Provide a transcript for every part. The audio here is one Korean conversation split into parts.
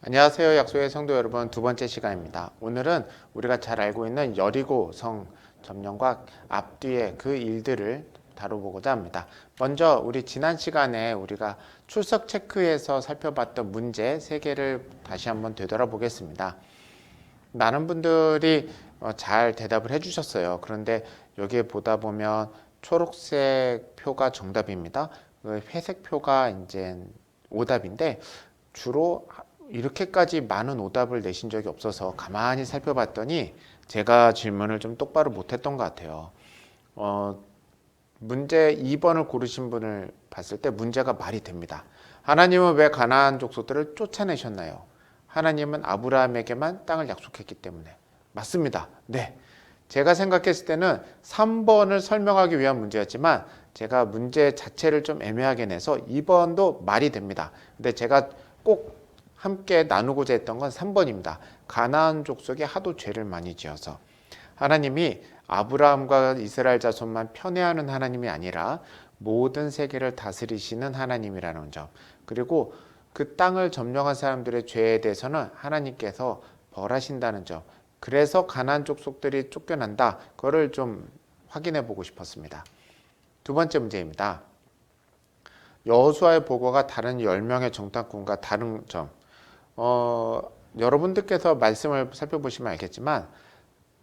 안녕하세요. 약속의 성도 여러분, 두 번째 시간입니다. 오늘은 우리가 잘 알고 있는 여리고 성 점령과 앞뒤의 그 일들을 다뤄보고자 합니다. 먼저 우리 지난 시간에 우리가 출석 체크에서 살펴봤던 문제 3개를 다시 한번 되돌아보겠습니다. 많은 분들이 잘 대답을 해주셨어요. 그런데 여기에 보다 보면 초록색 표가 정답입니다. 회색 표가 이제 오답인데 주로 이렇게까지 많은 오답을 내신 적이 없어서 가만히 살펴봤더니 제가 질문을 좀 똑바로 못했던 것 같아요. 문제 2번을 고르신 분을 봤을 때 문제가 말이 됩니다. 하나님은 왜 가나안 족속들을 쫓아내셨나요? 하나님은 아브라함에게만 땅을 약속했기 때문에. 맞습니다. 네. 제가 생각했을 때는 3번을 설명하기 위한 문제였지만 제가 문제 자체를 좀 애매하게 내서 2번도 말이 됩니다. 근데 제가 꼭 함께 나누고자 했던 건 3번입니다. 가나안 족속이 하도 죄를 많이 지어서 하나님이 아브라함과 이스라엘 자손만 편애하는 하나님이 아니라 모든 세계를 다스리시는 하나님이라는 점, 그리고 그 땅을 점령한 사람들의 죄에 대해서는 하나님께서 벌하신다는 점, 그래서 가나안 족속들이 쫓겨난다, 그거를 좀 확인해 보고 싶었습니다. 두 번째 문제입니다. 여호수아의 보고가 다른 10명의 정탐꾼과 다른 점, 여러분들께서 말씀을 살펴보시면 알겠지만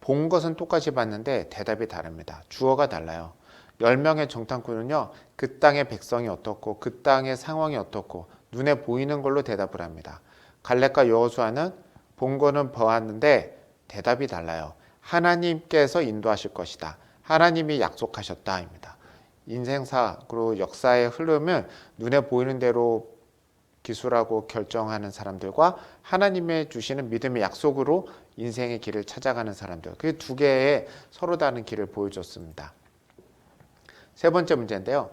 본 것은 똑같이 봤는데 대답이 다릅니다. 주어가 달라요. 10명의 정탐꾼은요, 그 땅의 백성이 어떻고 그 땅의 상황이 어떻고 눈에 보이는 걸로 대답을 합니다. 갈렙과 여호수아는 본 거는 보았는데 대답이 달라요. 하나님께서 인도하실 것이다. 하나님이 약속하셨다입니다. 인생사 그리고 역사의 흐름을 눈에 보이는 대로 기술하고 결정하는 사람들과 하나님의 주시는 믿음의 약속으로 인생의 길을 찾아가는 사람들, 그 두 개의 서로 다른 길을 보여줬습니다. 세 번째 문제인데요.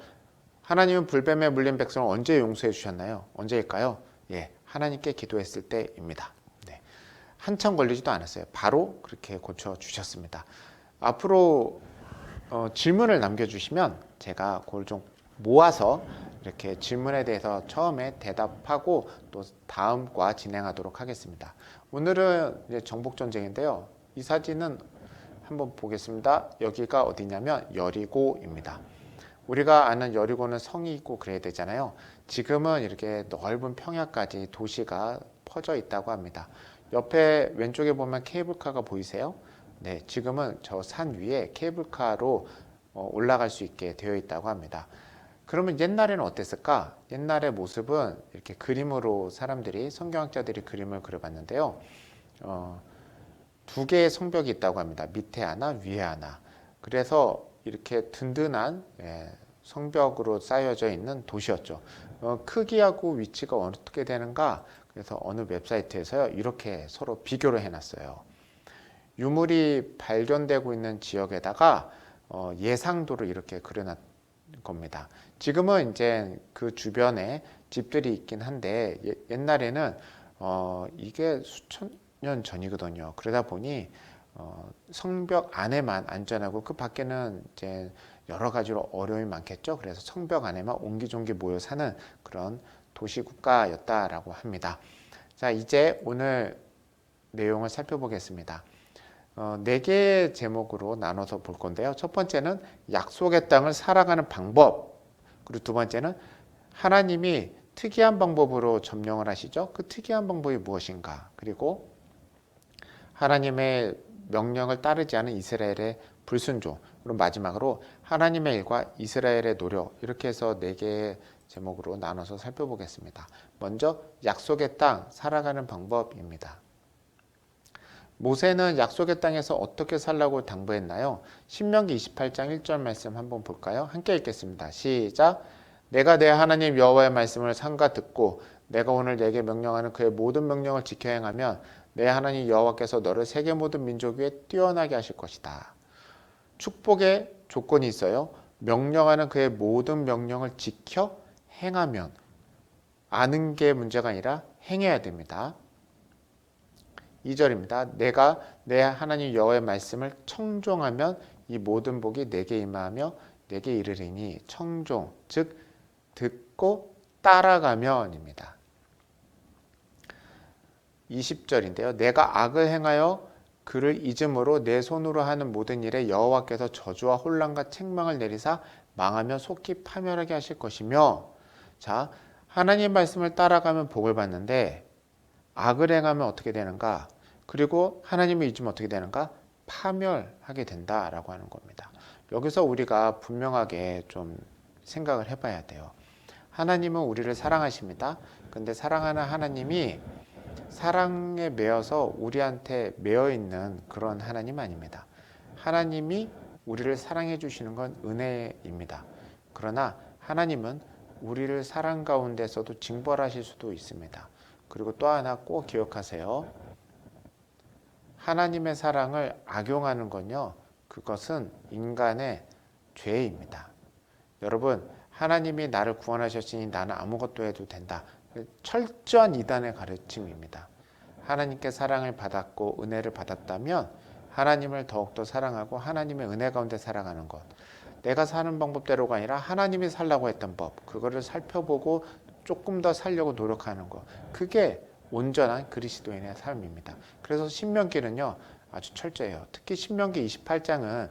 하나님은 불뱀에 물린 백성을 언제 용서해 주셨나요? 언제일까요? 예, 하나님께 기도했을 때입니다. 네, 한참 걸리지도 않았어요. 바로 그렇게 고쳐 주셨습니다. 앞으로 질문을 남겨주시면 제가 그걸 좀 모아서 이렇게 질문에 대해서 처음에 대답하고 또 다음과 진행하도록 하겠습니다. 오늘은 이제 정복전쟁인데요. 이 사진은 한번 보겠습니다. 여기가 어디냐면 여리고입니다. 우리가 아는 여리고는 성이 있고 그래야 되잖아요. 지금은 이렇게 넓은 평야까지 도시가 퍼져 있다고 합니다. 옆에 왼쪽에 보면 케이블카가 보이세요? 네, 지금은 저 산 위에 케이블카로 올라갈 수 있게 되어 있다고 합니다. 그러면 옛날에는 어땠을까? 옛날의 모습은 이렇게 그림으로 사람들이, 성경학자들이 그림을 그려봤는데요. 두 개의 성벽이 있다고 합니다. 밑에 하나, 위에 하나. 그래서 이렇게 든든한 성벽으로 쌓여져 있는 도시였죠. 크기하고 위치가 어떻게 되는가? 그래서 어느 웹사이트에서요, 이렇게 서로 비교를 해놨어요. 유물이 발견되고 있는 지역에다가 예상도를 이렇게 그려놨 겁니다. 지금은 이제 그 주변에 집들이 있긴 한데 옛날에는 이게 수천 년 전이거든요. 그러다 보니 성벽 안에만 안전하고 그 밖에는 이제 여러 가지로 어려움이 많겠죠. 그래서 성벽 안에만 옹기종기 모여 사는 그런 도시 국가였다라고 합니다. 자, 이제 오늘 내용을 살펴보겠습니다. 4개의 제목으로 나눠서 볼 건데요. 첫 번째는 약속의 땅을 살아가는 방법, 그리고 두 번째는 하나님이 특이한 방법으로 점령을 하시죠. 그 특이한 방법이 무엇인가, 그리고 하나님의 명령을 따르지 않은 이스라엘의 불순종, 그리고 마지막으로 하나님의 일과 이스라엘의 노력, 이렇게 해서 4개의 제목으로 나눠서 살펴보겠습니다. 먼저 약속의 땅 살아가는 방법입니다. 모세는 약속의 땅에서 어떻게 살라고 당부했나요? 신명기 28장 1절 말씀 한번 볼까요? 함께 읽겠습니다. 시작. 내가 내 하나님 여호와의 말씀을 삼가 듣고 내가 오늘 내게 명령하는 그의 모든 명령을 지켜 행하면 내 하나님 여호와께서 너를 세계 모든 민족 위에 뛰어나게 하실 것이다. 축복의 조건이 있어요. 명령하는 그의 모든 명령을 지켜 행하면, 아는 게 문제가 아니라 행해야 됩니다. 2절입니다. 내가 내 하나님 여호와의 말씀을 청종하면 이 모든 복이 내게 임하며 내게 이르리니, 청종, 즉 듣고 따라가면입니다. 20절인데요. 내가 악을 행하여 그를 잊음으로 내 손으로 하는 모든 일에 여호와께서 저주와 혼란과 책망을 내리사 망하며 속히 파멸하게 하실 것이며, 자, 하나님 말씀을 따라가면 복을 받는데 악을 행하면 어떻게 되는가? 그리고 하나님을 잊으면 어떻게 되는가? 파멸하게 된다라고 하는 겁니다. 여기서 우리가 분명하게 좀 생각을 해봐야 돼요. 하나님은 우리를 사랑하십니다. 근데 사랑하는 하나님이 사랑에 매여서 우리한테 매여 있는 그런 하나님 아닙니다. 하나님이 우리를 사랑해 주시는 건 은혜입니다. 그러나 하나님은 우리를 사랑 가운데서도 징벌하실 수도 있습니다. 그리고 또 하나 꼭 기억하세요. 하나님의 사랑을 악용하는 건요, 그것은 인간의 죄입니다. 여러분, 하나님이 나를 구원하셨으니 나는 아무것도 해도 된다. 철저한 이단의 가르침입니다. 하나님께 사랑을 받았고 은혜를 받았다면 하나님을 더욱더 사랑하고 하나님의 은혜 가운데 살아가는 것, 내가 사는 방법대로가 아니라 하나님이 살라고 했던 법, 그거를 살펴보고 조금 더 살려고 노력하는 것, 그게 온전한 그리스도인의 삶입니다. 그래서 신명기는요 아주 철저해요. 특히 신명기 28장은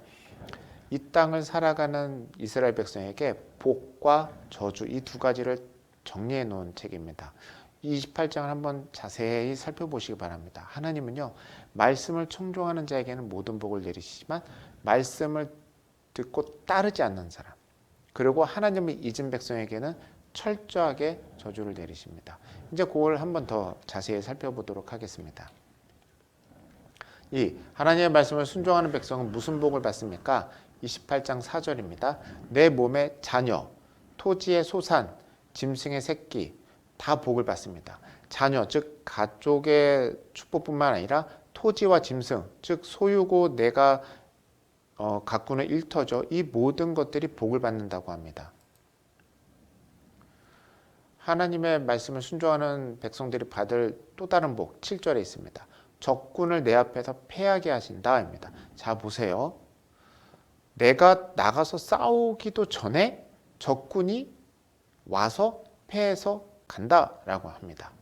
이 땅을 살아가는 이스라엘 백성에게 복과 저주, 이 두 가지를 정리해 놓은 책입니다. 이 28장을 한번 자세히 살펴보시기 바랍니다. 하나님은요 말씀을 청종하는 자에게는 모든 복을 내리시지만 말씀을 듣고 따르지 않는 사람, 그리고 하나님을 잊은 백성에게는 철저하게 저주를 내리십니다. 이제 그걸 한번 더 자세히 살펴보도록 하겠습니다. 이 하나님의 말씀을 순종하는 백성은 무슨 복을 받습니까? 28장 4절입니다. 내 몸의 자녀, 토지의 소산, 짐승의 새끼 다 복을 받습니다. 자녀, 즉 가족의 축복뿐만 아니라 토지와 짐승, 즉 소유고 내가 가꾸는 일터죠. 이 모든 것들이 복을 받는다고 합니다. 하나님의 말씀을 순종하는 백성들이 받을 또 다른 복 7절에 있습니다. 적군을 내 앞에서 패하게 하신다입니다. 자 보세요. 내가 나가서 싸우기도 전에 적군이 와서 패해서 간다라고 합니다.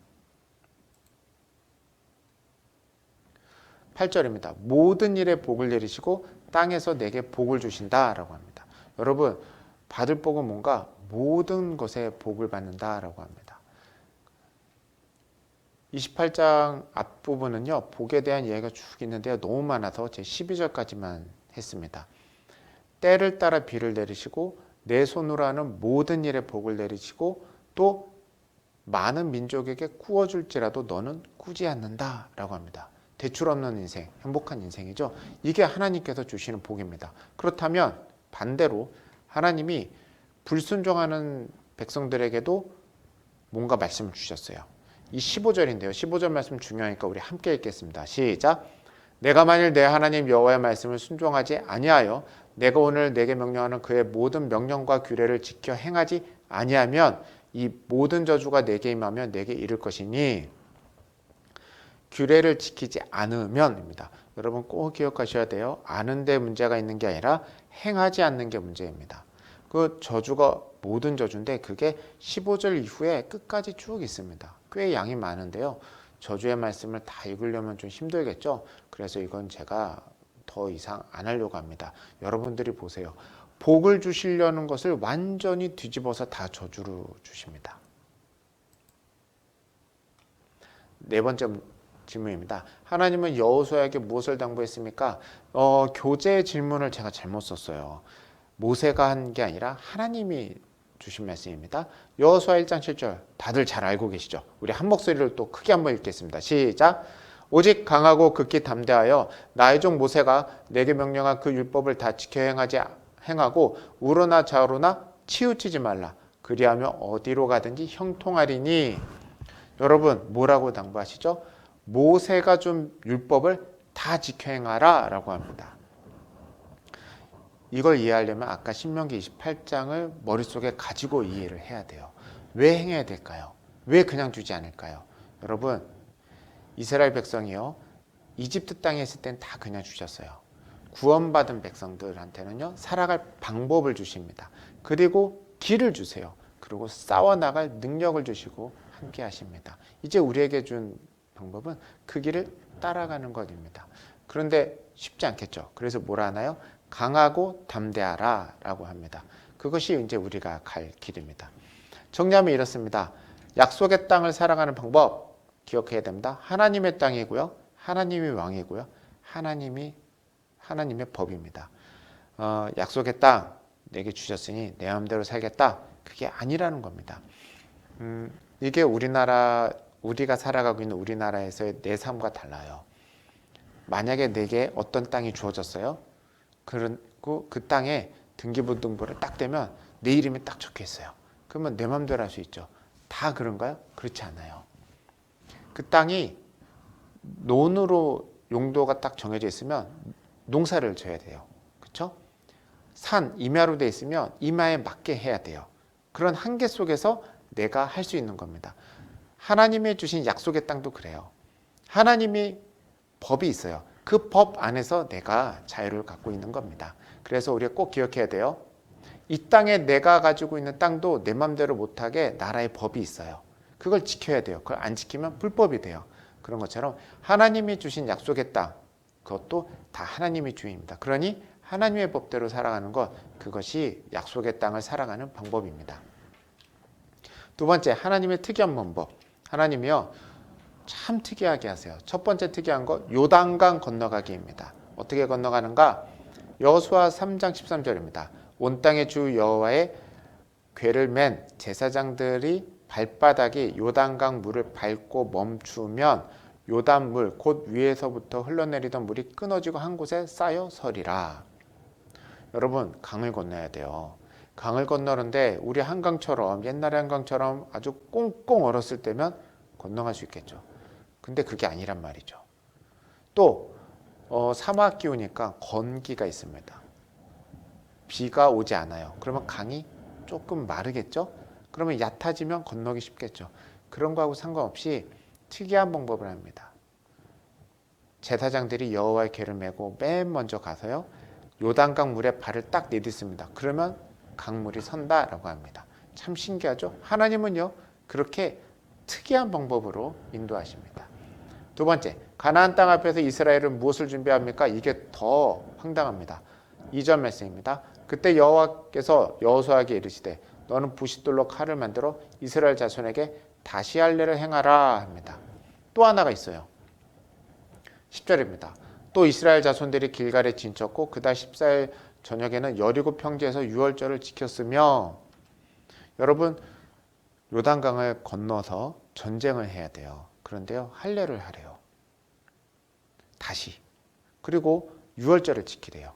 8절입니다. 모든 일에 복을 내리시고 땅에서 내게 복을 주신다라고 합니다. 여러분, 받을 복은 뭔가 모든 것에 복을 받는다라고 합니다. 28장 앞부분은요, 복에 대한 이야기가 쭉 있는데요. 너무 많아서 제 12절까지만 했습니다. 때를 따라 비를 내리시고 내 손으로 하는 모든 일에 복을 내리시고 또 많은 민족에게 구워줄지라도 너는 꾸지 않는다 라고 합니다. 대출 없는 인생, 행복한 인생이죠. 이게 하나님께서 주시는 복입니다. 그렇다면 반대로 하나님이 불순종하는 백성들에게도 뭔가 말씀을 주셨어요. 이 15절인데요. 15절 말씀 중요하니까 우리 함께 읽겠습니다. 시작. 내가 만일 내 하나님 여호와의 말씀을 순종하지 아니하여 내가 오늘 내게 명령하는 그의 모든 명령과 규례를 지켜 행하지 아니하면 이 모든 저주가 내게 임하면 내게 이를 것이니, 규례를 지키지 않으면입니다. 여러분 꼭 기억하셔야 돼요. 아는 데 문제가 있는 게 아니라 행하지 않는 게 문제입니다. 그 저주가 모든 저주인데 그게 15절 이후에 끝까지 쭉 있습니다. 꽤 양이 많은데요. 저주의 말씀을 다 읽으려면 좀 힘들겠죠. 그래서 이건 제가 더 이상 안 하려고 합니다. 여러분들이 보세요. 복을 주시려는 것을 완전히 뒤집어서 다 저주로 주십니다. 네 번째 질문입니다. 하나님은 여호수아에게 무엇을 당부했습니까? 교재 질문을 제가 잘못 썼어요. 모세가 한 게 아니라 하나님이 주신 말씀입니다. 여호수아 1장 7절 다들 잘 알고 계시죠? 우리 한 목소리를 또 크게 한번 읽겠습니다. 시작. 오직 강하고 극히 담대하여 나의 종 모세가 내게 명령한 그 율법을 다 지켜 행하고 우러나 좌우로나 치우치지 말라. 그리하며 어디로 가든지 형통하리니. 여러분 뭐라고 당부하시죠? 모세가 준 율법을 다 지켜 행하라 라고 합니다. 이걸 이해하려면 아까 신명기 28장을 머릿속에 가지고 이해를 해야 돼요. 왜 행해야 될까요? 왜 그냥 주지 않을까요? 여러분, 이스라엘 백성이요, 이집트 땅에 있을 땐 다 그냥 주셨어요. 구원받은 백성들한테는요, 살아갈 방법을 주십니다. 그리고 길을 주세요. 그리고 싸워나갈 능력을 주시고 함께 하십니다. 이제 우리에게 준 방법은 그 길을 따라가는 것입니다. 그런데 쉽지 않겠죠. 그래서 뭐라 하나요? 강하고 담대하라 라고 합니다. 그것이 이제 우리가 갈 길입니다. 정리하면 이렇습니다. 약속의 땅을 살아가는 방법 기억해야 됩니다. 하나님의 땅이고요. 하나님이 왕이고요. 하나님의 법입니다. 약속의 땅 내게 주셨으니 내 마음대로 살겠다. 그게 아니라는 겁니다. 이게 우리가 살아가고 있는 우리나라에서의 내 삶과 달라요. 만약에 내게 어떤 땅이 주어졌어요. 그리고 그 땅에 등기부등본을 딱 대면 내 이름이 딱 적혀 있어요. 그러면 내 마음대로 할 수 있죠. 다 그런가요? 그렇지 않아요. 그 땅이 논으로 용도가 딱 정해져 있으면 농사를 져야 돼요. 그렇죠? 산, 임야로 돼 있으면 임야에 맞게 해야 돼요. 그런 한계 속에서 내가 할 수 있는 겁니다. 하나님이 주신 약속의 땅도 그래요. 하나님이 법이 있어요. 그 법 안에서 내가 자유를 갖고 있는 겁니다. 그래서 우리가 꼭 기억해야 돼요. 이 땅에 내가 가지고 있는 땅도 내 맘대로 못하게 나라의 법이 있어요. 그걸 지켜야 돼요. 그걸 안 지키면 불법이 돼요. 그런 것처럼 하나님이 주신 약속의 땅, 그것도 다 하나님이 주인입니다. 그러니 하나님의 법대로 살아가는 것, 그것이 약속의 땅을 살아가는 방법입니다. 두 번째, 하나님의 특이한 방법. 하나님이요, 참 특이하게 하세요. 첫 번째 특이한 거, 요단강 건너가기입니다. 어떻게 건너가는가? 여호수아 3장 13절입니다. 온 땅의 주 여호와의 궤를 맨 제사장들이 발바닥이 요단강 물을 밟고 멈추면 요단물 곧 위에서부터 흘러내리던 물이 끊어지고 한 곳에 쌓여 서리라. 여러분, 강을 건너야 돼요. 강을 건너는데 우리 한강처럼, 옛날의 한강처럼 아주 꽁꽁 얼었을 때면 건너갈 수 있겠죠. 근데 그게 아니란 말이죠. 또 사막 기후니까 건기가 있습니다. 비가 오지 않아요. 그러면 강이 조금 마르겠죠. 그러면 얕아지면 건너기 쉽겠죠. 그런 거하고 상관없이 특이한 방법을 합니다. 제사장들이 여호와의 궤를 메고 맨 먼저 가서요, 요단강 물에 발을 딱 내딛습니다. 그러면 강물이 선다라고 합니다. 참 신기하죠? 하나님은요, 그렇게 특이한 방법으로 인도하십니다. 두 번째, 가나안 땅 앞에서 이스라엘은 무엇을 준비합니까? 이게 더 황당합니다. 2절 말씀입니다. 그때 여호와께서 여호수아에게 이르시되 너는 부싯돌로 칼을 만들어 이스라엘 자손에게 다시 할 일을 행하라 합니다. 또 하나가 있어요. 10절입니다. 또 이스라엘 자손들이 길갈에 진쳤고 그달 14일 저녁에는 여리고 평지에서 유월절을 지켰으며, 여러분, 요단강을 건너서 전쟁을 해야 돼요. 그런데요, 할례를 하래요. 다시. 그리고 유월절을 지키래요.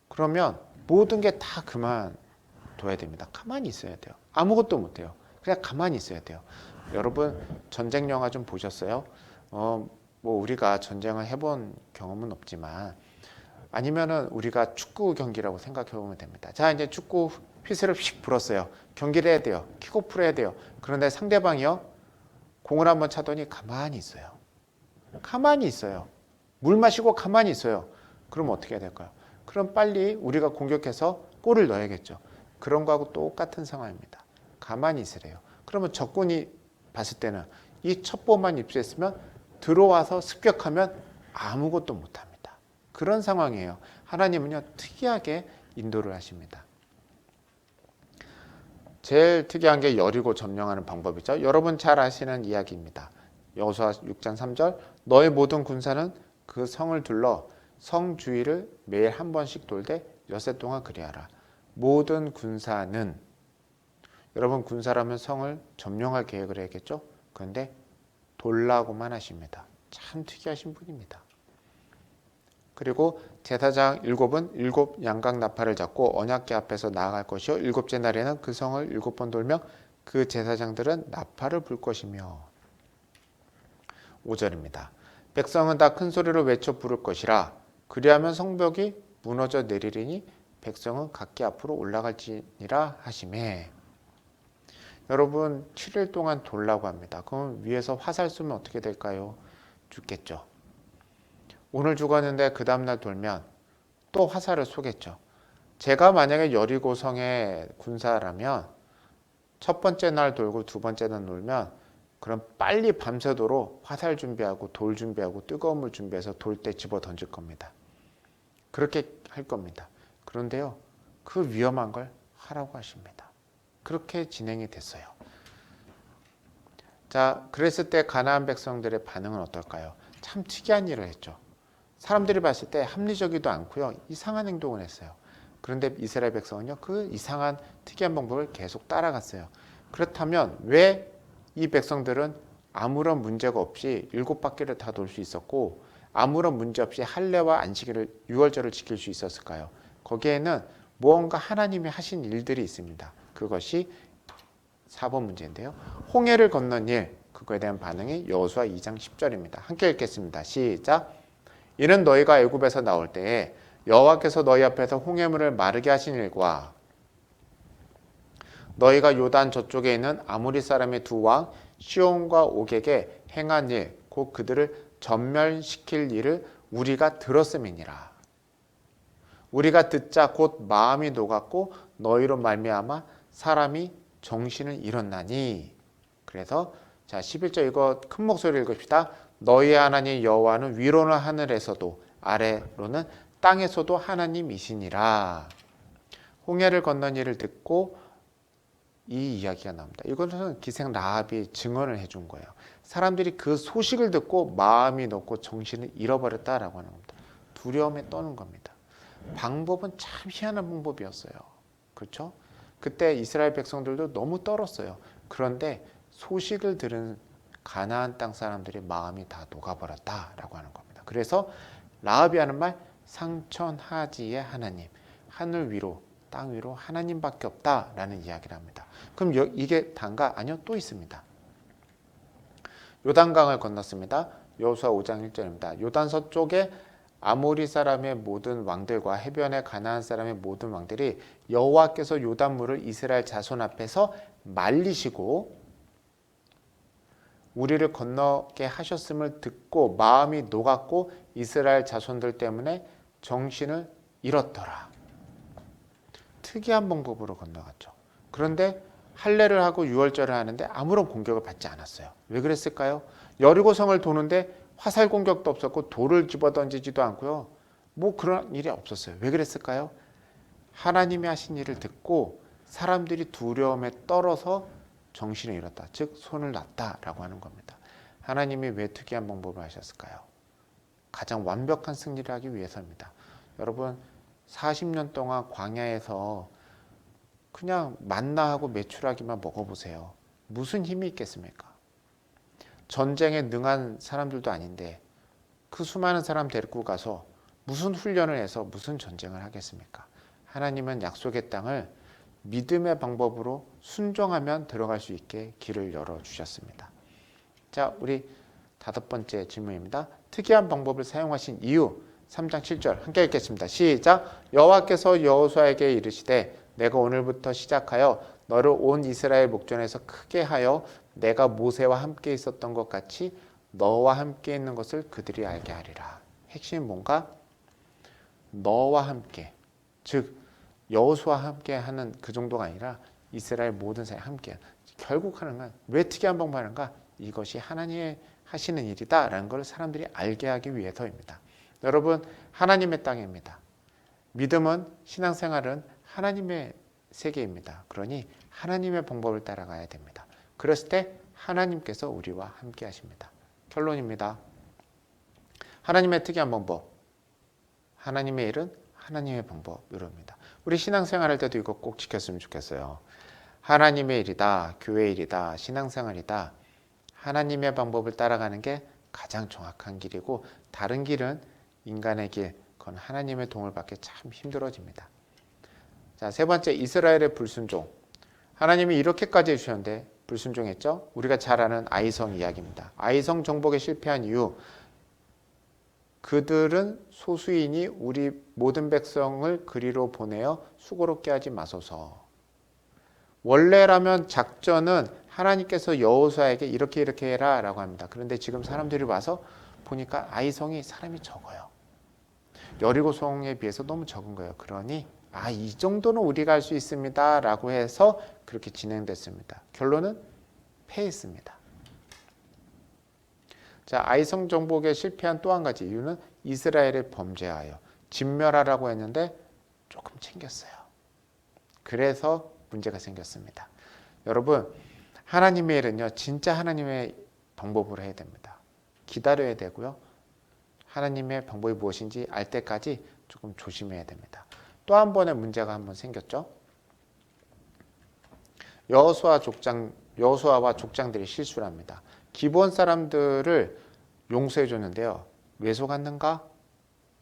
그러면 모든 게 다 그만둬야 됩니다. 가만히 있어야 돼요. 아무것도 못해요. 그냥 가만히 있어야 돼요. 여러분, 전쟁 영화 좀 보셨어요? 뭐 우리가 전쟁을 해본 경험은 없지만, 아니면은 우리가 축구 경기라고 생각해 보면 됩니다. 자, 이제 축구 휘슬을 휙 불었어요. 경기를 해야 돼요. 킥오프를 해야 돼요. 그런데 상대방이요, 공을 한번 차더니 가만히 있어요. 가만히 있어요. 물 마시고 가만히 있어요. 그럼 어떻게 해야 될까요? 그럼 빨리 우리가 공격해서 골을 넣어야겠죠. 그런 거하고 똑같은 상황입니다. 가만히 있으래요. 그러면 적군이 봤을 때는 이 첩보만 입수했으면 들어와서 습격하면 아무것도 못합니다. 그런 상황이에요. 하나님은요, 특이하게 인도를 하십니다. 제일 특이한 게 여리고 점령하는 방법이죠. 여러분 잘 아시는 이야기입니다. 여호수아 6장 3절, 너의 모든 군사는 그 성을 둘러 성 주위를 매일 한 번씩 돌되 엿새 동안 그리하라. 모든 군사는, 여러분, 군사라면 성을 점령할 계획을 해야겠죠. 그런데 돌라고만 하십니다. 참 특이하신 분입니다. 그리고 제사장 7은 7 양각 나팔을 잡고 언약궤 앞에서 나아갈 것이요, 7째 날에는 그 성을 7번 돌며 그 제사장들은 나팔을 불 것이며. 5절입니다. 백성은 다 큰 소리로 외쳐 부를 것이라. 그리하면 성벽이 무너져 내리리니 백성은 각기 앞으로 올라갈지니라 하시매. 여러분, 7일 동안 돌라고 합니다. 그럼 위에서 화살 쏘면 어떻게 될까요? 죽겠죠. 오늘 죽었는데 그 다음날 돌면 또 화살을 쏘겠죠. 제가 만약에 여리고성의 군사라면 첫 번째 날 돌고 두 번째 날 놀면 그럼 빨리 밤새도록 화살 준비하고 돌 준비하고 뜨거운 물 준비해서 돌 때 집어 던질 겁니다. 그렇게 할 겁니다. 그런데요, 그 위험한 걸 하라고 하십니다. 그렇게 진행이 됐어요. 자, 그랬을 때 가나안 백성들의 반응은 어떨까요? 참 특이한 일을 했죠. 사람들이 봤을 때 합리적이도 않고요, 이상한 행동을 했어요. 그런데 이스라엘 백성은요, 그 이상한 특이한 방법을 계속 따라갔어요. 그렇다면 왜 이 백성들은 아무런 문제가 없이 7바퀴를 다 돌 수 있었고 아무런 문제 없이 할례와 안식일을 6월절을 지킬 수 있었을까요? 거기에는 무언가 하나님이 하신 일들이 있습니다. 그것이 4번 문제인데요. 홍해를 건넌 일, 그거에 대한 반응이 여호수아 2장 10절입니다. 함께 읽겠습니다. 시작. 이는 너희가 애굽에서 나올 때에 여호와께서 너희 앞에서 홍해물을 마르게 하신 일과 너희가 요단 저쪽에 있는 아모리 사람의 두 왕 시온과 옥에게 행한 일, 곧 그들을 전멸시킬 일을 우리가 들었음이니라. 우리가 듣자 곧 마음이 녹았고 너희로 말미암아 사람이 정신을 잃었나니. 그래서 자 11절 이거 큰 목소리로 읽읍시다. 너희의 하나님 여호와는 위로는 하늘에서도 아래로는 땅에서도 하나님이시니라. 홍해를 건넌 일을 듣고 이 이야기가 나옵니다. 이것은 기생 라합이 증언을 해준 거예요. 사람들이 그 소식을 듣고 마음이 녹고 정신을 잃어버렸다라고 하는 겁니다. 두려움에 떠는 겁니다. 방법은 참 희한한 방법이었어요. 그렇죠? 그때 이스라엘 백성들도 너무 떨었어요. 그런데 소식을 들은 가나안 땅 사람들의 마음이 다 녹아버렸다라고 하는 겁니다. 그래서 라합이 하는 말, 상천하지의 하나님, 하늘 위로 땅 위로 하나님밖에 없다라는 이야기를 합니다. 그럼 이게 단가? 아니요, 또 있습니다. 요단강을 건넜습니다. 여호수아 5장 1절입니다. 요단 서쪽에 아모리 사람의 모든 왕들과 해변의 가나안 사람의 모든 왕들이 여호와께서 요단물을 이스라엘 자손 앞에서 말리시고 우리를 건너게 하셨음을 듣고 마음이 녹았고 이스라엘 자손들 때문에 정신을 잃었더라. 특이한 방법으로 건너갔죠. 그런데 할례를 하고 유월절을 하는데 아무런 공격을 받지 않았어요. 왜 그랬을까요? 여리고성을 도는데 화살 공격도 없었고 돌을 집어던지지도 않고요. 뭐 그런 일이 없었어요. 왜 그랬을까요? 하나님이 하신 일을 듣고 사람들이 두려움에 떨어서 정신을 잃었다. 즉 손을 놨다라고 하는 겁니다. 하나님이 왜 특이한 방법을 하셨을까요? 가장 완벽한 승리를 하기 위해서입니다. 여러분 40년 동안 광야에서 그냥 만나하고 메추라기만 먹어보세요. 무슨 힘이 있겠습니까? 전쟁에 능한 사람들도 아닌데 그 수많은 사람 데리고 가서 무슨 훈련을 해서 무슨 전쟁을 하겠습니까? 하나님은 약속의 땅을 믿음의 방법으로 순종하면 들어갈 수 있게 길을 열어주셨습니다. 자, 우리 5번째 질문입니다. 특이한 방법을 사용하신 이유 3장 7절 함께 읽겠습니다. 시작. 여호와께서 여호수아에게 이르시되 내가 오늘부터 시작하여 너를 온 이스라엘 목전에서 크게 하여 내가 모세와 함께 있었던 것 같이 너와 함께 있는 것을 그들이 알게 하리라. 핵심은 뭔가? 너와 함께, 즉 여호수아와 함께 하는 그 정도가 아니라 이스라엘 모든 사람이 함께. 결국 하는 건 왜 특이한 방법을 하는가? 이것이 하나님의 하시는 일이다라는 걸 사람들이 알게 하기 위해서입니다. 여러분 하나님의 땅입니다. 믿음은 신앙생활은 하나님의 세계입니다. 그러니 하나님의 방법을 따라가야 됩니다. 그랬을 때 하나님께서 우리와 함께 하십니다. 결론입니다. 하나님의 특이한 방법, 하나님의 일은 하나님의 방법으로입니다. 우리 신앙생활할 때도 이거 꼭 지켰으면 좋겠어요. 하나님의 일이다, 교회 일이다, 신앙생활이다. 하나님의 방법을 따라가는 게 가장 정확한 길이고 다른 길은 인간의 길, 그건 하나님의 도움을 받기 참 힘들어집니다. 자, 세 번째, 이스라엘의 불순종. 하나님이 이렇게까지 해주셨는데 불순종했죠? 우리가 잘 아는 아이성 이야기입니다. 아이성 정복에 실패한 이유, 그들은 소수이니 우리 모든 백성을 그리로 보내어 수고롭게 하지 마소서. 원래라면 작전은 하나님께서 여호수아에게 이렇게 해라 라고 합니다. 그런데 지금 사람들이 와서 보니까 아이성이 사람이 적어요. 여리고성에 비해서 너무 적은 거예요. 그러니 이 정도는 우리가 할 수 있습니다 라고 해서 그렇게 진행됐습니다. 결론은 패했습니다. 자, 아이성 정복에 실패한 또 한 가지 이유는 이스라엘을 범죄하여 진멸하라고 했는데 조금 챙겼어요. 그래서 문제가 생겼습니다. 여러분, 하나님의 일은요, 진짜 하나님의 방법으로 해야 됩니다. 기다려야 되고요. 하나님의 방법이 무엇인지 알 때까지 조금 조심해야 됩니다. 또 한 번의 문제가 한번 생겼죠. 여호수아와 족장들이 실수를 합니다. 기브온 사람들을 용서해 줬는데요. 왜 속았는가?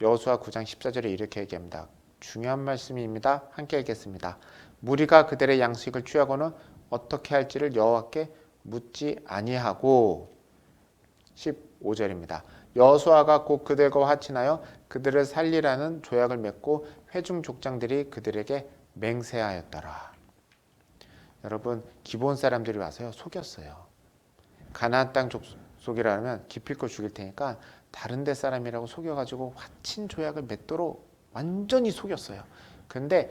여호수아 9장 14절에 이렇게 얘기합니다. 중요한 말씀입니다. 함께 읽겠습니다. 무리가 그들의 양식을 취하고는 어떻게 할지를 여호와께 묻지 아니하고 15절입니다. 여호수아가 곧 그들과 화친하여 그들을 살리라는 조약을 맺고 회중 족장들이 그들에게 맹세하였더라. 여러분, 기브온 사람들이 와서요 속였어요. 가나안 땅 족속이라면 기필코 죽일 테니까 다른 데 사람이라고 속여가지고 화친 조약을 맺도록 완전히 속였어요. 근데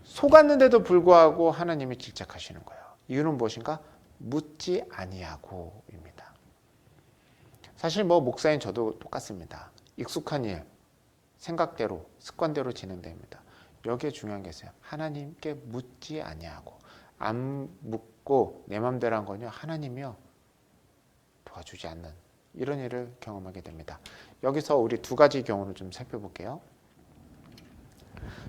속았는데도 불구하고 하나님이 질책하시는 거예요. 이유는 무엇인가? 묻지 아니하고입니다. 사실 목사인 저도 똑같습니다. 익숙한 일, 생각대로, 습관대로 진행됩니다. 여기에 중요한 게 있어요. 하나님께 묻지 아니하고 안 묻고 내 맘대로 한 거는요. 하나님이요. 도와주지 않는 이런 일을 경험하게 됩니다. 여기서 우리 두 가지 경우를 좀 살펴볼게요.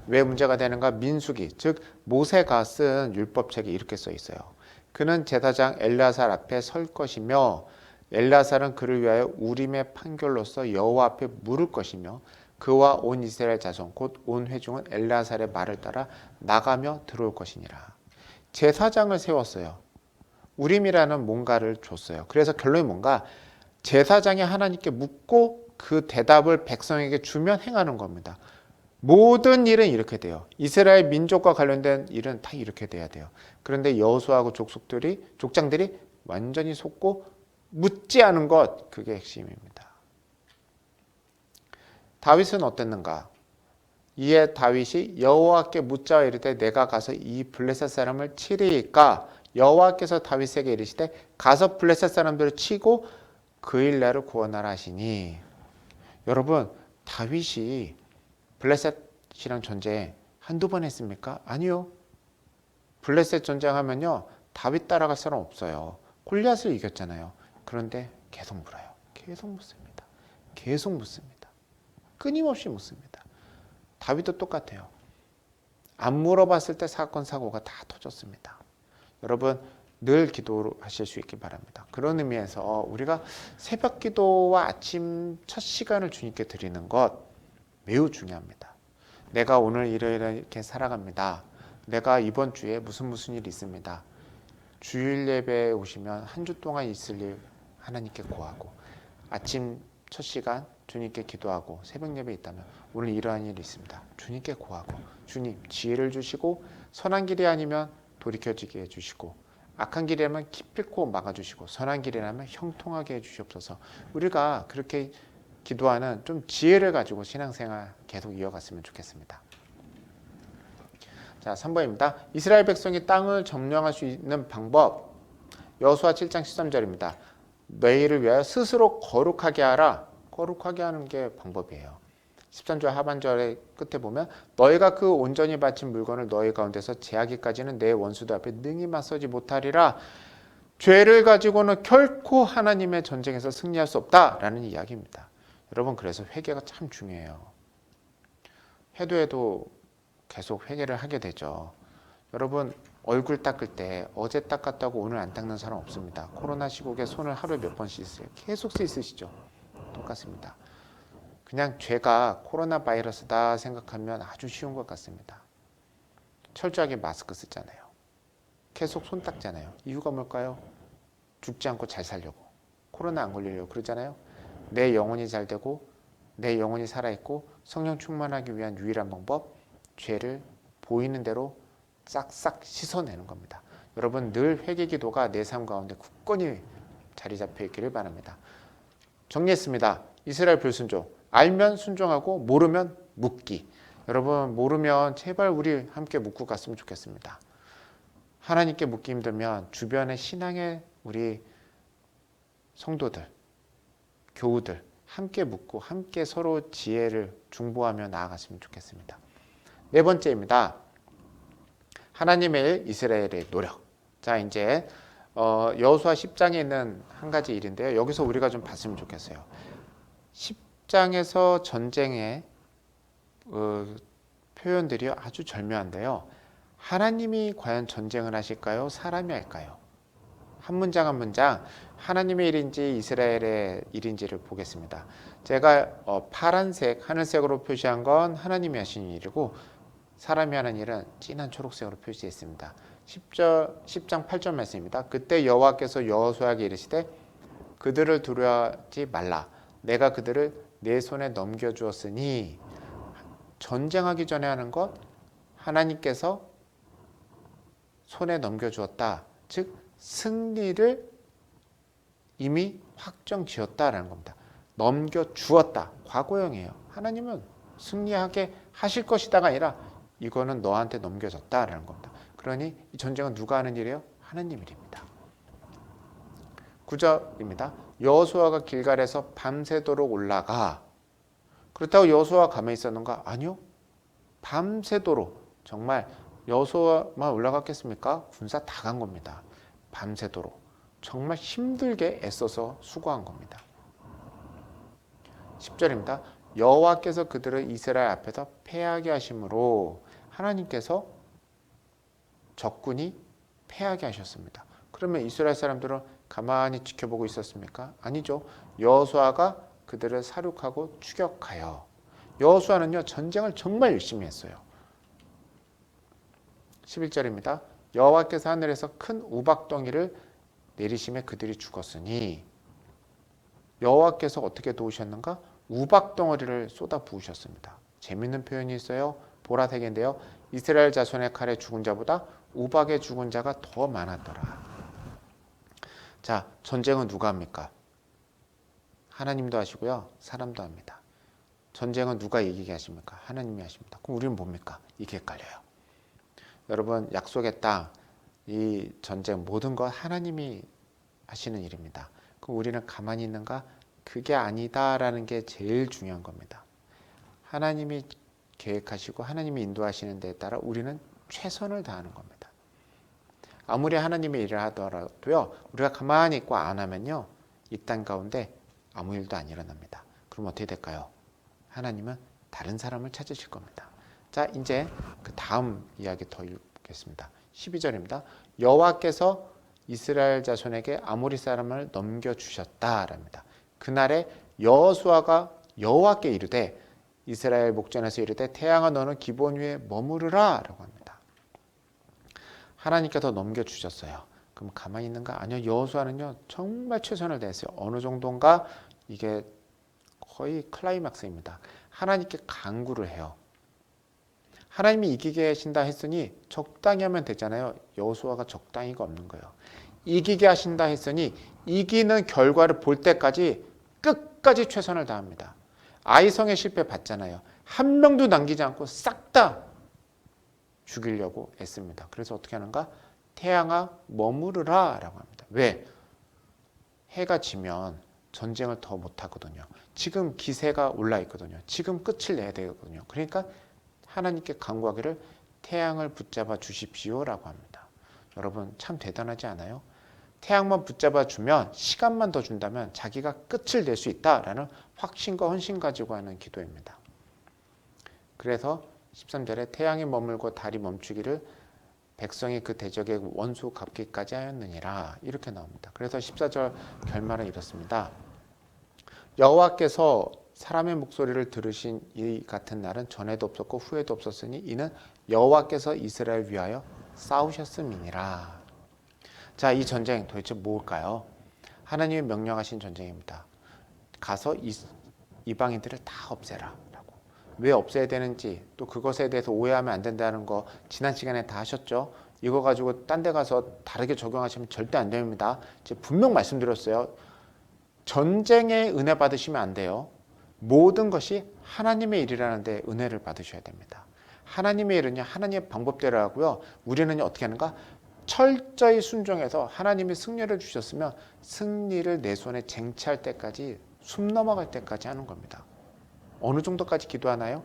왜 문제가 되는가? 민수기, 즉 모세가 쓴 율법책에 이렇게 써 있어요. 그는 제사장 엘르아살 앞에 설 것이며 엘르아살은 그를 위하여 우림의 판결로서 여호와 앞에 물을 것이며 그와 온 이스라엘 자손 곧 온 회중은 엘르아살의 말을 따라 나가며 들어올 것이니라. 제사장을 세웠어요. 우림이라는 뭔가를 줬어요. 그래서 결론이 뭔가? 제사장이 하나님께 묻고 그 대답을 백성에게 주면 행하는 겁니다. 모든 일은 이렇게 돼요. 이스라엘 민족과 관련된 일은 다 이렇게 돼야 돼요. 그런데 여호수아하고 족장들이 완전히 속고 묻지 않은 것, 그게 핵심입니다. 다윗은 어땠는가? 이에 다윗이 여호와께 묻자 이르되 내가 가서 이 블레셋 사람을 치리이까? 여호와께서 다윗에게 이르시되 가서 블레셋 사람들을 치고 그 일날을 구원하라 하시니. 여러분, 다윗이 블레셋이랑 전쟁 한두 번 했습니까? 아니요. 블레셋 전쟁하면요 다윗 따라갈 사람 없어요. 골리앗을 이겼잖아요. 그런데 계속 물어요. 계속 묻습니다. 계속 묻습니다. 끊임없이 묻습니다. 다윗도 똑같아요. 안 물어봤을 때 사건 사고가 다 터졌습니다. 여러분, 늘 기도하실 수 있길 바랍니다. 그런 의미에서 우리가 새벽 기도와 아침 첫 시간을 주님께 드리는 것 매우 중요합니다. 내가 오늘 이렇게 살아갑니다. 내가 이번 주에 무슨 일이 있습니다. 주일 예배에 오시면 한 주 동안 있을 일 하나님께 구하고 아침 첫 시간 주님께 기도하고 새벽 예배 있다면 오늘 이러한 일이 있습니다. 주님께 구하고 주님 지혜를 주시고 선한 길이 아니면 돌이켜지게 해주시고 악한 길이라면 기필코 막아주시고 선한 길이라면 형통하게 해주시옵소서. 우리가 그렇게 기도하는 좀 지혜를 가지고 신앙생활 계속 이어갔으면 좋겠습니다. 자, 3번입니다. 이스라엘 백성이 땅을 점령할 수 있는 방법. 여호수아 7장 13절입니다. 너희를 위하여 스스로 거룩하게 하라. 거룩하게 하는 게 방법이에요. 13절 하반절의 끝에 보면 너희가 그 온전히 바친 물건을 너희 가운데서 제하기까지는 내 원수들 앞에 능히 맞서지 못하리라. 죄를 가지고는 결코 하나님의 전쟁에서 승리할 수 없다라는 이야기입니다. 여러분, 그래서 회개가 참 중요해요. 해도 계속 회개를 하게 되죠. 여러분, 얼굴 닦을 때 어제 닦았다고 오늘 안 닦는 사람 없습니다. 코로나 시국에 손을 하루에 몇 번 씻으세요? 계속 씻으시죠? 똑같습니다. 그냥 죄가 코로나 바이러스다 생각하면 아주 쉬운 것 같습니다. 철저하게 마스크 쓰잖아요. 계속 손 닦잖아요. 이유가 뭘까요? 죽지 않고 잘 살려고. 코로나 안 걸리려고 그러잖아요. 내 영혼이 잘 되고 내 영혼이 살아있고 성령 충만하기 위한 유일한 방법, 죄를 보이는 대로 싹싹 씻어내는 겁니다. 여러분, 늘 회개 기도가 내 삶 가운데 굳건히 자리 잡혀 있기를 바랍니다. 정리했습니다. 이스라엘 불순종, 알면 순종하고 모르면 묻기. 여러분, 모르면 제발 우리 함께 묻고 갔으면 좋겠습니다. 하나님께 묻기 힘들면 주변의 신앙의 우리 성도들, 교우들 함께 묻고 함께 서로 지혜를 중보하며 나아갔으면 좋겠습니다. 네 번째입니다. 하나님의 일, 이스라엘의 노력. 자, 이제 여호수아 10장에 있는 한 가지 일인데요. 여기서 우리가 좀 봤으면 좋겠어요. 10장에서 전쟁의 표현들이 아주 절묘한데요. 하나님이 과연 전쟁을 하실까요? 사람이 할까요? 한 문장 한 문장 하나님의 일인지 이스라엘의 일인지를 보겠습니다. 제가 파란색, 하늘색으로 표시한 건 하나님이 하신 일이고 사람이 하는 일은 진한 초록색으로 표시했습니다. 10장 8절 말씀입니다. 그때 여호와께서 여호수아에게 이르시되 그들을 두려워하지 말라. 내가 그들을 내 손에 넘겨주었으니 전쟁하기 전에 하는 것 하나님께서 손에 넘겨주었다. 즉 승리를 이미 확정지었다라는 겁니다. 넘겨주었다. 과거형이에요. 하나님은 승리하게 하실 것이다가 아니라 이거는 너한테 넘겨졌다라는 겁니다. 그러니 이 전쟁은 누가 하는 일이에요? 하나님 일입니다. 9절입니다. 여호수아가 길갈에서 밤새도록 올라가. 그렇다고 여호수아가 가만히 있었는가? 아니요. 밤새도록 정말 여호수아만 올라갔겠습니까? 군사 다 간 겁니다. 밤새도록 정말 힘들게 애써서 수고한 겁니다. 10절입니다. 여호와께서 그들을 이스라엘 앞에서 패하게 하심으로 하나님께서 적군이 패하게 하셨습니다. 그러면 이스라엘 사람들은 가만히 지켜보고 있었습니까? 아니죠. 여호수아가 그들을 사륙하고 추격하여. 여호수아는요 전쟁을 정말 열심히 했어요. 11절입니다. 여호와께서 하늘에서 큰 우박덩이를 내리심에 그들이 죽었으니 여호와께서 어떻게 도우셨는가? 우박덩어리를 쏟아 부으셨습니다. 재밌는 표현이 있어요. 보라색인데요. 이스라엘 자손의 칼에 죽은 자보다 우박에 죽은 자가 더 많았더라. 자, 전쟁은 누가 합니까? 하나님도 하시고요. 사람도 합니다. 전쟁은 누가 이기게 하십니까? 하나님이 하십니다. 그럼 우리는 뭡니까? 이게 헷갈려요. 여러분, 약속의 땅, 이 전쟁 모든 것 하나님이 하시는 일입니다. 그럼 우리는 가만히 있는가? 그게 아니다라는 게 제일 중요한 겁니다. 하나님이 계획하시고 하나님이 인도하시는 데에 따라 우리는 최선을 다하는 겁니다. 아무리 하나님의 일을 하더라도요. 우리가 가만히 있고 안 하면요. 이 땅 가운데 아무 일도 안 일어납니다. 그럼 어떻게 될까요? 하나님은 다른 사람을 찾으실 겁니다. 자, 이제 그 다음 이야기 더 읽겠습니다. 12절입니다. 여호와께서 이스라엘 자손에게 아모리 사람을 넘겨주셨다랍니다. 그날에 여호수아가 여호와께 이르되 이스라엘 목전에서 이르되 태양아 너는 기본 위에 머무르라 라고 합니다. 하나님께서 넘겨주셨어요. 그럼 가만히 있는가? 아니요. 여호수아는요 정말 최선을 다했어요. 어느 정도인가? 이게 거의 클라이막스입니다. 하나님께 간구를 해요. 하나님이 이기게 하신다 했으니 적당히 하면 되잖아요. 여호수아가 적당히가 없는 거예요. 이기게 하신다 했으니 이기는 결과를 볼 때까지 끝까지 최선을 다합니다. 아이성의 실패 봤잖아요. 한 명도 남기지 않고 싹 다 죽이려고 애씁니다. 그래서 어떻게 하는가? 태양아 머무르라 라고 합니다. 왜? 해가 지면 전쟁을 더 못하거든요. 지금 기세가 올라 있거든요. 지금 끝을 내야 되거든요. 그러니까 하나님께 간구하기를 태양을 붙잡아 주십시오 라고 합니다. 여러분 참 대단하지 않아요? 태양만 붙잡아 주면 시간만 더 준다면 자기가 끝을 낼 수 있다라는 확신과 헌신 가지고 하는 기도입니다. 그래서 13절에 태양이 머물고 달이 멈추기를 백성이 그 대적의 원수 갚기까지 하였느니라 이렇게 나옵니다. 그래서 14절 결말은 이렇습니다. 여호와께서 사람의 목소리를 들으신 이 같은 날은 전에도 없었고 후에도 없었으니 이는 여호와께서 이스라엘 위하여 싸우셨음이니라. 자, 이 전쟁 도대체 뭘까요? 하나님이 명령하신 전쟁입니다. 가서 이방인들을 다 없애라 라고. 왜 없애야 되는지 또 그것에 대해서 오해하면 안 된다는 거 지난 시간에 다 하셨죠? 이거 가지고 딴 데 가서 다르게 적용하시면 절대 안 됩니다. 제가 분명 말씀드렸어요. 전쟁에 은혜 받으시면 안 돼요. 모든 것이 하나님의 일이라는 데 은혜를 받으셔야 됩니다. 하나님의 일은요, 하나님의 방법대로 하고요. 우리는 어떻게 하는가? 철저히 순종해서 하나님이 승리를 주셨으면 승리를 내 손에 쟁취할 때까지 숨 넘어갈 때까지 하는 겁니다. 어느 정도까지 기도하나요?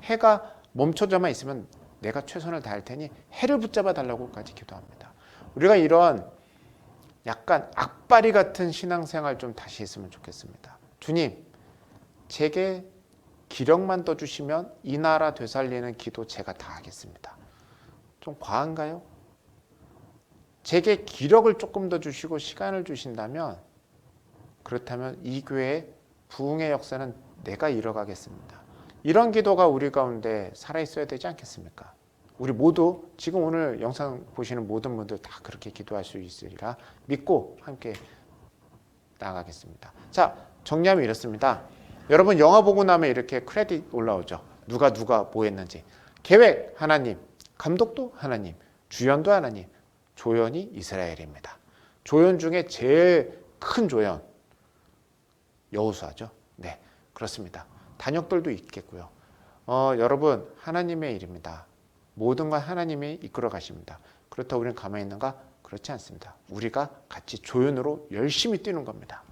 해가 멈춰져만 있으면 내가 최선을 다할 테니 해를 붙잡아 달라고까지 기도합니다. 우리가 이런 약간 악바리 같은 신앙생활 좀 다시 했으면 좋겠습니다. 주님, 제게 기력만 더 주시면 이 나라 되살리는 기도 제가 다 하겠습니다. 좀 과한가요? 제게 기력을 조금 더 주시고 시간을 주신다면, 그렇다면 이 교회의 부흥의 역사는 내가 이뤄가겠습니다. 이런 기도가 우리 가운데 살아있어야 되지 않겠습니까? 우리 모두 지금 오늘 영상 보시는 모든 분들 다 그렇게 기도할 수 있으리라 믿고 함께 나아가겠습니다. 자, 정리하면 이렇습니다. 여러분 영화 보고 나면 이렇게 크레딧 올라오죠. 누가 뭐 했는지. 계획 하나님, 감독도 하나님, 주연도 하나님, 조연이 이스라엘입니다. 조연 중에 제일 큰 조연 여호수아죠. 네, 그렇습니다. 단역들도 있겠고요. 여러분 하나님의 일입니다. 모든 건 하나님이 이끌어 가십니다. 그렇다고 우리는 가만히 있는가? 그렇지 않습니다. 우리가 같이 조연으로 열심히 뛰는 겁니다.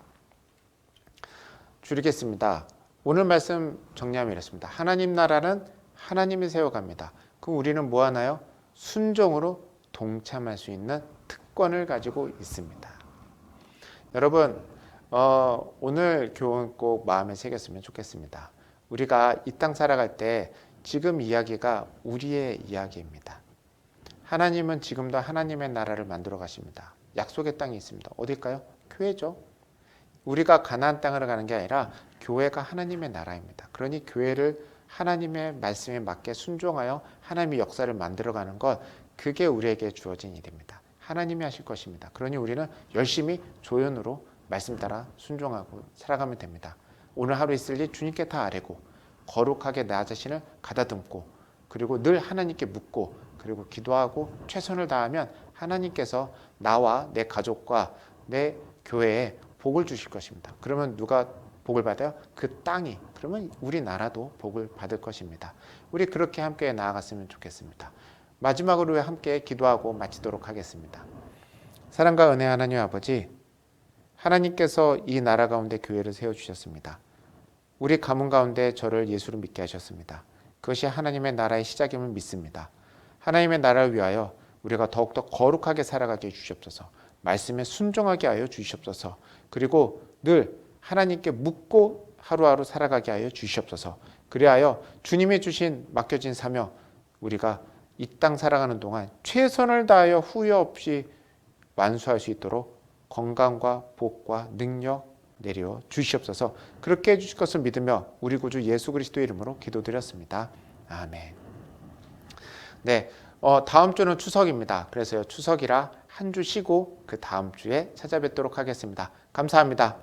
줄이겠습니다. 오늘 말씀 정리하면 이렇습니다. 하나님 나라는 하나님이 세워갑니다. 그럼 우리는 뭐 하나요? 순종으로 동참할 수 있는 특권을 가지고 있습니다. 여러분 오늘 교훈 꼭 마음에 새겼으면 좋겠습니다. 우리가 이 땅 살아갈 때 지금 이야기가 우리의 이야기입니다. 하나님은 지금도 하나님의 나라를 만들어 가십니다. 약속의 땅이 있습니다. 어딜까요? 교회죠. 우리가 가나안 땅으로 가는 게 아니라 교회가 하나님의 나라입니다. 그러니 교회를 하나님의 말씀에 맞게 순종하여 하나님의 역사를 만들어가는 것, 그게 우리에게 주어진 일입니다. 하나님이 하실 것입니다. 그러니 우리는 열심히 조연으로 말씀 따라 순종하고 살아가면 됩니다. 오늘 하루 있을 일 주님께 다 아뢰고 거룩하게 나 자신을 가다듬고 그리고 늘 하나님께 묻고 그리고 기도하고 최선을 다하면 하나님께서 나와 내 가족과 내 교회에 복을 주실 것입니다. 그러면 누가 복을 받아요? 그 땅이. 그러면 우리나라도 복을 받을 것입니다. 우리 그렇게 함께 나아갔으면 좋겠습니다. 마지막으로 함께 기도하고 마치도록 하겠습니다. 사랑과 은혜 하나님 아버지, 하나님께서 이 나라 가운데 교회를 세워주셨습니다. 우리 가문 가운데 저를 예수로 믿게 하셨습니다. 그것이 하나님의 나라의 시작임을 믿습니다. 하나님의 나라를 위하여 우리가 더욱더 거룩하게 살아가게 해주시옵소서. 말씀에 순종하게 하여 주시옵소서. 그리고 늘 하나님께 묻고 하루하루 살아가게 하여 주시옵소서. 그리하여 주님이 주신 맡겨진 사명, 우리가 이 땅 살아가는 동안 최선을 다하여 후회 없이 완수할 수 있도록 건강과 복과 능력 내려 주시옵소서. 그렇게 해주실 것을 믿으며 우리 구주 예수 그리스도의 이름으로 기도드렸습니다. 아멘. 네, 다음 주는 추석입니다. 그래서요, 추석이라 한 주 쉬고 그 다음 주에 찾아뵙도록 하겠습니다. 감사합니다.